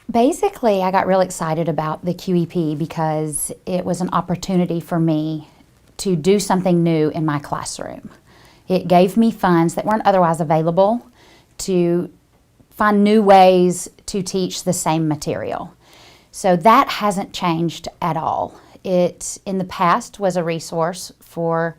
Basically, I got real excited about the QEP because it was an opportunity for me to do something new in my classroom. It gave me funds that weren't otherwise available to find new ways to teach the same material. So that hasn't changed at all. It, in the past, was a resource for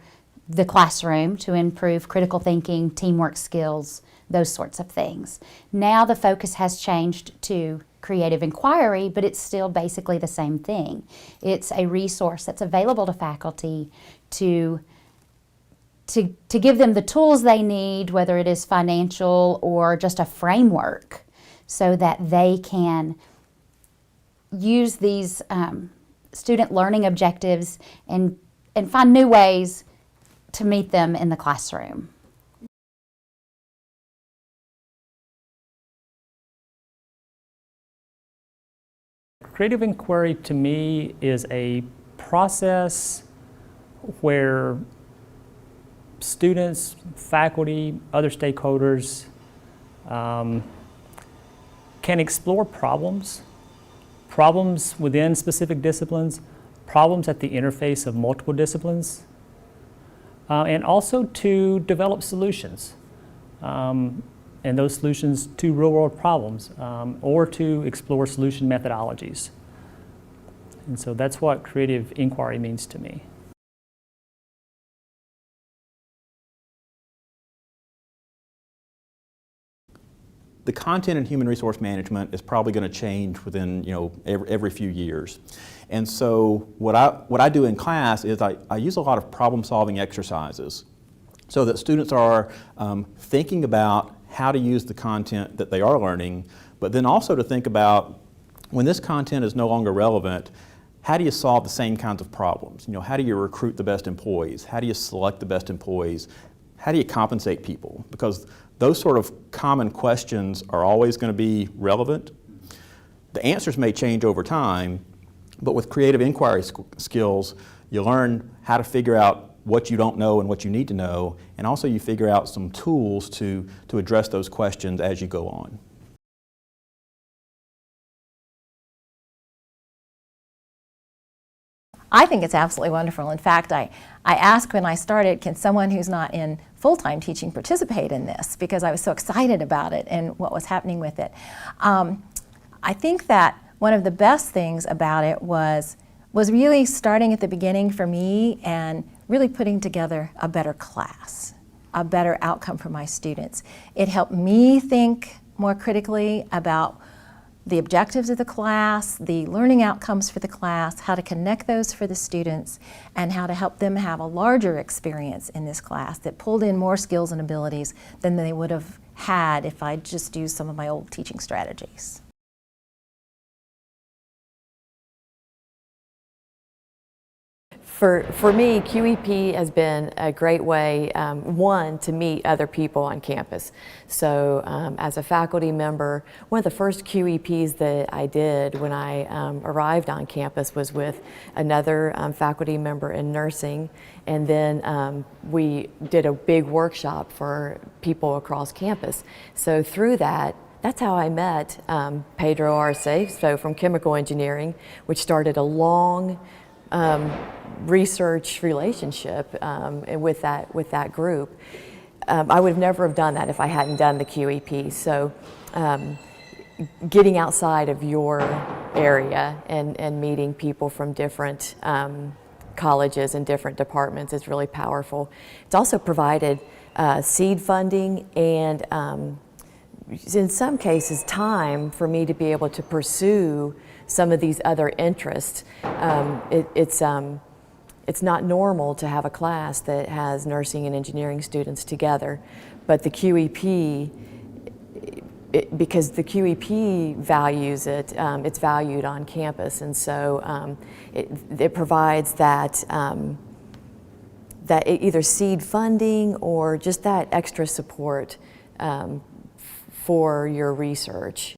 the classroom to improve critical thinking, teamwork skills, those sorts of things. Now the focus has changed to creative inquiry, but it's still basically the same thing. It's a resource that's available to faculty to give them the tools they need, whether it is financial or just a framework, so that they can use these student learning objectives and find new ways to meet them in the classroom. Creative inquiry to me is a process where students, faculty, other stakeholders can explore problems within specific disciplines, problems at the interface of multiple disciplines, and also to develop solutions. And those solutions to real-world problems, or to explore solution methodologies. And so that's what creative inquiry means to me. The content in human resource management is probably going to change within, every few years. And so what I do in class is I use a lot of problem-solving exercises so that students are thinking about how to use the content that they are learning, but then also to think about when this content is no longer relevant, how do you solve the same kinds of problems? How do you recruit the best employees? How do you select the best employees? How do you compensate people? Because those sort of common questions are always going to be relevant. The answers may change over time, but with creative inquiry skills, you learn how to figure out what you don't know and what you need to know, and also you figure out some tools to address those questions as you go on. I think it's absolutely wonderful. In fact, I asked when I started, can someone who's not in full-time teaching participate in this? Because I was so excited about it and what was happening with it. I think that one of the best things about it was really starting at the beginning for me and really putting together a better class, a better outcome for my students. It helped me think more critically about the objectives of the class, the learning outcomes for the class, how to connect those for the students, and how to help them have a larger experience in this class that pulled in more skills and abilities than they would have had if I just used some of my old teaching strategies. For me, QEP has been a great way, one, to meet other people on campus. So as a faculty member, one of the first QEPs that I did when I arrived on campus was with another faculty member in nursing, and then we did a big workshop for people across campus. So through that, that's how I met Pedro Arce, so from chemical engineering, which started a long research relationship with that group. I would have never have done that if I hadn't done the QEP. So getting outside of your area and meeting people from different colleges and different departments is really powerful. It's also provided seed funding and in some cases time for me to be able to pursue some of these other interests. It's not normal to have a class that has nursing and engineering students together, but the QEP, because the QEP values it, it's valued on campus, and so it provides that either seed funding or just that extra support for your research.